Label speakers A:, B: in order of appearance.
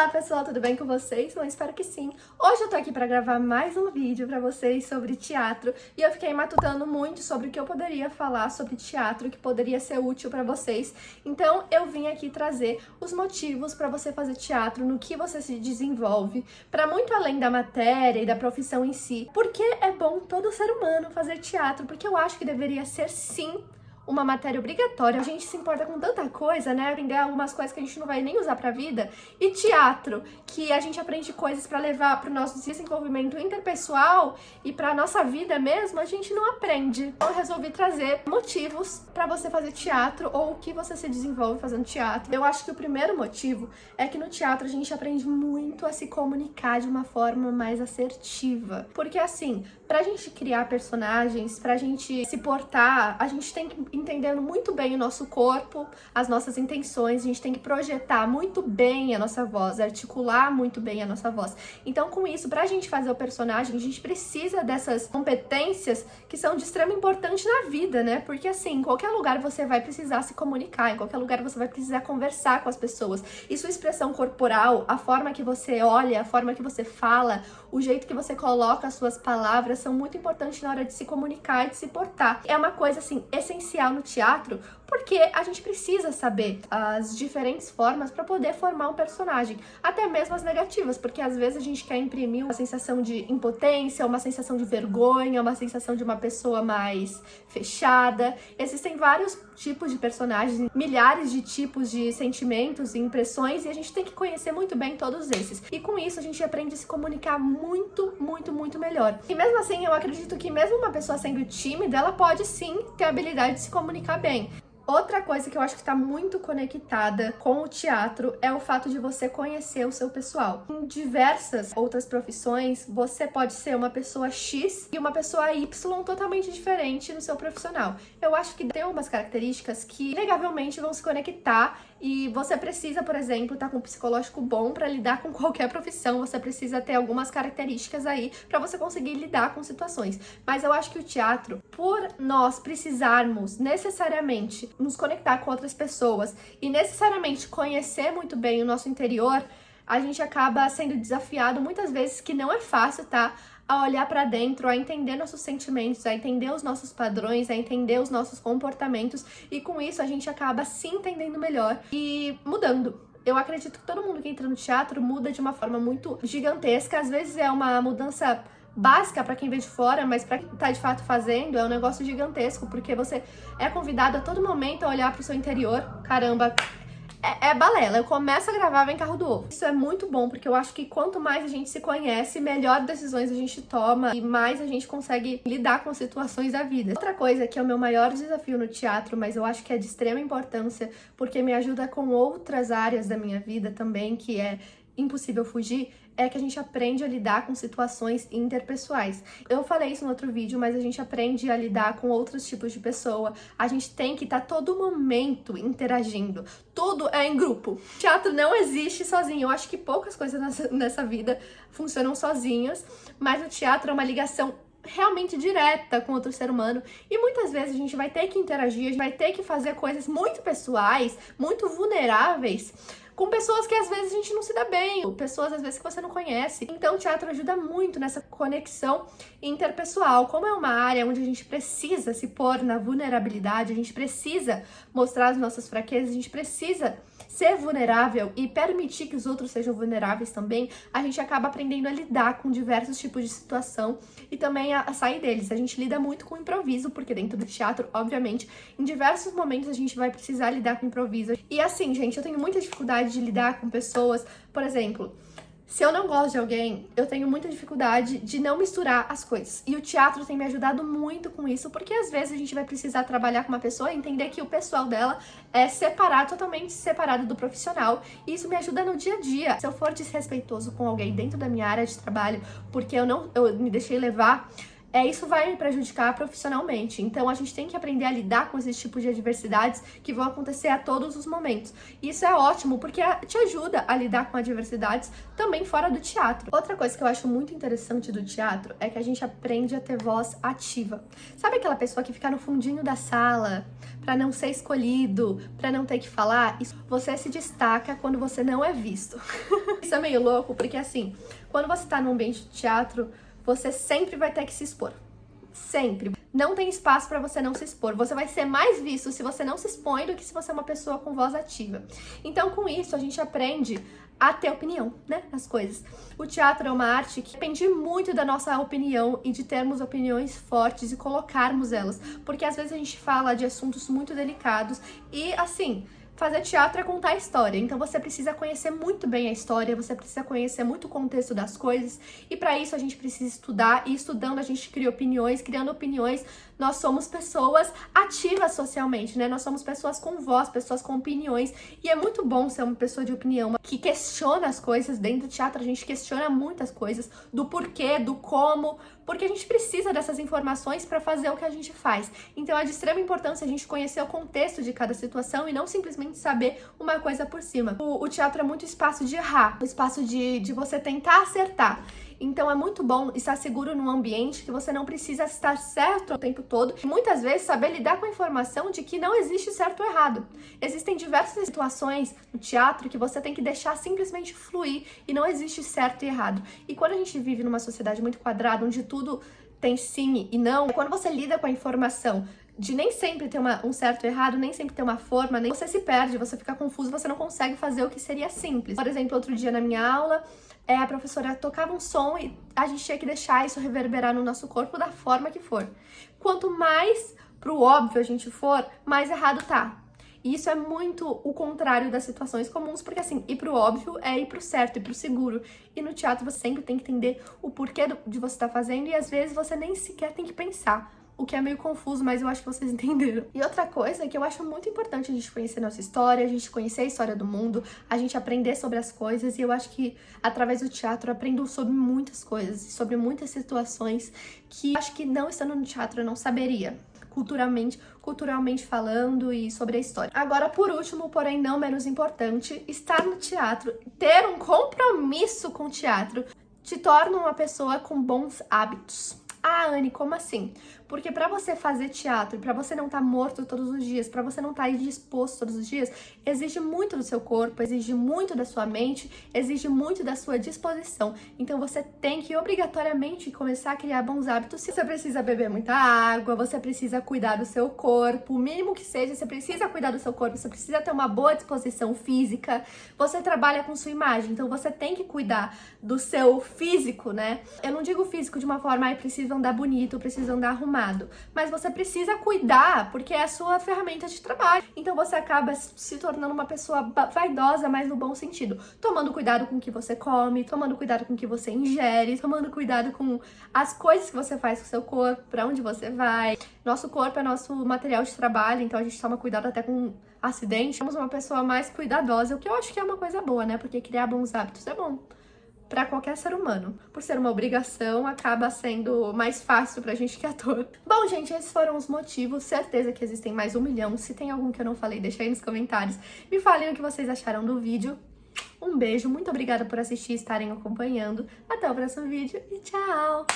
A: Olá pessoal, tudo bem com vocês? Eu espero que sim. Hoje eu tô aqui pra gravar mais um vídeo pra vocês sobre teatro e eu fiquei matutando muito sobre o que eu poderia falar sobre teatro que poderia ser útil pra vocês. Então eu vim aqui trazer os motivos pra você fazer teatro, no que você se desenvolve, pra muito além da matéria e da profissão em si. Por que é bom todo ser humano fazer teatro? Porque eu acho que deveria ser sim uma matéria obrigatória. A gente se importa com tanta coisa, né? Aprender algumas coisas que a gente não vai nem usar pra vida. E teatro, que a gente aprende coisas pra levar pro nosso desenvolvimento interpessoal e pra nossa vida mesmo, a gente não aprende. Então eu resolvi trazer motivos pra você fazer teatro ou o que você se desenvolve fazendo teatro. Eu acho que o primeiro motivo é que no teatro a gente aprende muito a se comunicar de uma forma mais assertiva. Porque assim, pra gente criar personagens, pra gente se portar, a gente tem que entendendo muito bem o nosso corpo, as nossas intenções, a gente tem que projetar muito bem a nossa voz, articular muito bem a nossa voz. Então, com isso, pra gente fazer o personagem, a gente precisa dessas competências que são de extrema importância na vida, né? Porque, assim, em qualquer lugar você vai precisar se comunicar, em qualquer lugar você vai precisar conversar com as pessoas. E sua expressão corporal, a forma que você olha, a forma que você fala, o jeito que você coloca as suas palavras são muito importantes na hora de se comunicar e de se portar. É uma coisa, assim, essencial no teatro, porque a gente precisa saber as diferentes formas para poder formar um personagem, até mesmo as negativas, porque às vezes a gente quer imprimir uma sensação de impotência, uma sensação de vergonha, uma sensação de uma pessoa mais fechada. Existem vários tipos de personagens, milhares de tipos de sentimentos e impressões, e a gente tem que conhecer muito bem todos esses. E com isso a gente aprende a se comunicar muito melhor. E mesmo assim, eu acredito que mesmo uma pessoa sendo tímida, ela pode sim ter a habilidade de se comunicar bem. Outra coisa que eu acho que está muito conectada com o teatro é o fato de você conhecer o seu pessoal. Em diversas outras profissões, você pode ser uma pessoa X e uma pessoa Y totalmente diferente no seu profissional. Eu acho que tem umas características que inegavelmente vão se conectar e você precisa, por exemplo, estar com um psicológico bom para lidar com qualquer profissão. Você precisa ter algumas características aí para você conseguir lidar com situações. Mas eu acho que o teatro, por nós precisarmos necessariamente nos conectar com outras pessoas e necessariamente conhecer muito bem o nosso interior, a gente acaba sendo desafiado muitas vezes, que não é fácil, tá? A olhar pra dentro, a entender nossos sentimentos, a entender os nossos padrões, a entender os nossos comportamentos, e com isso a gente acaba se entendendo melhor e mudando. Eu acredito que todo mundo que entra no teatro muda de uma forma muito gigantesca. Às vezes é uma mudança básica para quem vê de fora, mas para quem tá de fato fazendo é um negócio gigantesco, porque você é convidado a todo momento a olhar pro seu interior. Caramba, é balela. Eu começo a gravar, vem carro do ovo. Isso é muito bom, porque eu acho que quanto mais a gente se conhece, melhor decisões a gente toma e mais a gente consegue lidar com as situações da vida. Outra coisa que é o meu maior desafio no teatro, mas eu acho que é de extrema importância, porque me ajuda com outras áreas da minha vida também, que é impossível fugir, é que a gente aprende a lidar com situações interpessoais. Eu falei isso no outro vídeo, mas a gente aprende a lidar com outros tipos de pessoa. A gente tem que estar todo momento interagindo. Tudo é em grupo. Teatro não existe sozinho. Eu acho que poucas coisas nessa vida funcionam sozinhas, mas o teatro é uma ligação realmente direta com outro ser humano, e muitas vezes a gente vai ter que interagir, a gente vai ter que fazer coisas muito pessoais, muito vulneráveis, com pessoas que às vezes a gente não se dá bem, pessoas às vezes que você não conhece. Então o teatro ajuda muito nessa conexão interpessoal. Como é uma área onde a gente precisa se pôr na vulnerabilidade, a gente precisa mostrar as nossas fraquezas, a gente precisa ser vulnerável e permitir que os outros sejam vulneráveis também, a gente acaba aprendendo a lidar com diversos tipos de situação e também a sair deles. A gente lida muito com improviso, porque dentro do teatro, obviamente, em diversos momentos a gente vai precisar lidar com improviso. E assim, gente, eu tenho muita dificuldade de lidar com pessoas, por exemplo, se eu não gosto de alguém, eu tenho muita dificuldade de não misturar as coisas. E o teatro tem me ajudado muito com isso, porque às vezes a gente vai precisar trabalhar com uma pessoa e entender que o pessoal dela é separado, totalmente separado do profissional. E isso me ajuda no dia a dia. Se eu for desrespeitoso com alguém dentro da minha área de trabalho, porque eu me deixei levar, isso vai me prejudicar profissionalmente. Então a gente tem que aprender a lidar com esses tipos de adversidades que vão acontecer a todos os momentos. E isso é ótimo, porque te ajuda a lidar com adversidades também fora do teatro. Outra coisa que eu acho muito interessante do teatro é que a gente aprende a ter voz ativa. Sabe aquela pessoa que fica no fundinho da sala para não ser escolhido, para não ter que falar? Você se destaca quando você não é visto. Isso é meio louco, porque assim, quando você tá num ambiente de teatro, você sempre vai ter que se expor. Sempre. Não tem espaço pra você não se expor. Você vai ser mais visto se você não se expõe do que se você é uma pessoa com voz ativa. Então, com isso, a gente aprende a ter opinião, né, nas coisas. O teatro é uma arte que depende muito da nossa opinião e de termos opiniões fortes e colocarmos elas. Porque às vezes a gente fala de assuntos muito delicados e, assim, fazer teatro é contar a história, então você precisa conhecer muito bem a história, você precisa conhecer muito o contexto das coisas, e para isso a gente precisa estudar, e estudando a gente cria opiniões, criando opiniões, nós somos pessoas ativas socialmente, né? Nós somos pessoas com voz, pessoas com opiniões, e é muito bom ser uma pessoa de opinião, que questiona as coisas. Dentro do teatro a gente questiona muitas coisas, do porquê, do como, porque a gente precisa dessas informações para fazer o que a gente faz. Então é de extrema importância a gente conhecer o contexto de cada situação e não simplesmente saber uma coisa por cima. O teatro é muito espaço de errar, espaço de você tentar acertar. Então é muito bom estar seguro num ambiente que você não precisa estar certo o tempo todo. E muitas vezes saber lidar com a informação de que não existe certo ou errado. Existem diversas situações no teatro que você tem que deixar simplesmente fluir e não existe certo e errado. E quando a gente vive numa sociedade muito quadrada, onde tudo tem sim e não, quando você lida com a informação de nem sempre ter um certo e errado, nem sempre ter uma forma, nem você se perde, você fica confuso, você não consegue fazer o que seria simples. Por exemplo, outro dia na minha aula, a professora tocava um som e a gente tinha que deixar isso reverberar no nosso corpo da forma que for. Quanto mais pro óbvio a gente for, mais errado tá. E isso é muito o contrário das situações comuns, porque assim, ir pro óbvio é ir pro certo, ir pro seguro. E no teatro você sempre tem que entender o porquê de você estar fazendo e às vezes você nem sequer tem que pensar. O que é meio confuso, mas eu acho que vocês entenderam. E outra coisa que eu acho muito importante a gente conhecer nossa história, a gente conhecer a história do mundo, a gente aprender sobre as coisas, e eu acho que através do teatro eu aprendo sobre muitas coisas, sobre muitas situações que eu acho que não estando no teatro eu não saberia. Culturalmente falando e sobre a história. Agora, por último, porém não menos importante, estar no teatro, ter um compromisso com o teatro, te torna uma pessoa com bons hábitos. Ah, Anne, como assim? Porque pra você fazer teatro, pra você não estar morto todos os dias, pra você não estar indisposto todos os dias, exige muito do seu corpo, exige muito da sua mente, exige muito da sua disposição. Então você tem que obrigatoriamente começar a criar bons hábitos. Você precisa beber muita água, você precisa cuidar do seu corpo, o mínimo que seja, você precisa cuidar do seu corpo, você precisa ter uma boa disposição física, você trabalha com sua imagem, então você tem que cuidar do seu físico, né? Eu não digo físico de uma forma, precisa andar bonito, precisa andar arrumado, mas você precisa cuidar, porque é a sua ferramenta de trabalho. Então você acaba se tornando uma pessoa vaidosa, mas no bom sentido, tomando cuidado com o que você come, tomando cuidado com o que você ingere, tomando cuidado com as coisas que você faz com o seu corpo, pra onde você vai. Nosso corpo é nosso material de trabalho, então a gente toma cuidado até com acidente. Somos uma pessoa mais cuidadosa, o que eu acho que é uma coisa boa, né? Porque criar bons hábitos é bom para qualquer ser humano. Por ser uma obrigação, acaba sendo mais fácil pra gente que é ator. Bom, gente, esses foram os motivos. Certeza que existem mais 1 milhão. Se tem algum que eu não falei, deixa aí nos comentários. Me falem o que vocês acharam do vídeo. Um beijo, muito obrigada por assistir e estarem acompanhando. Até o próximo vídeo e tchau!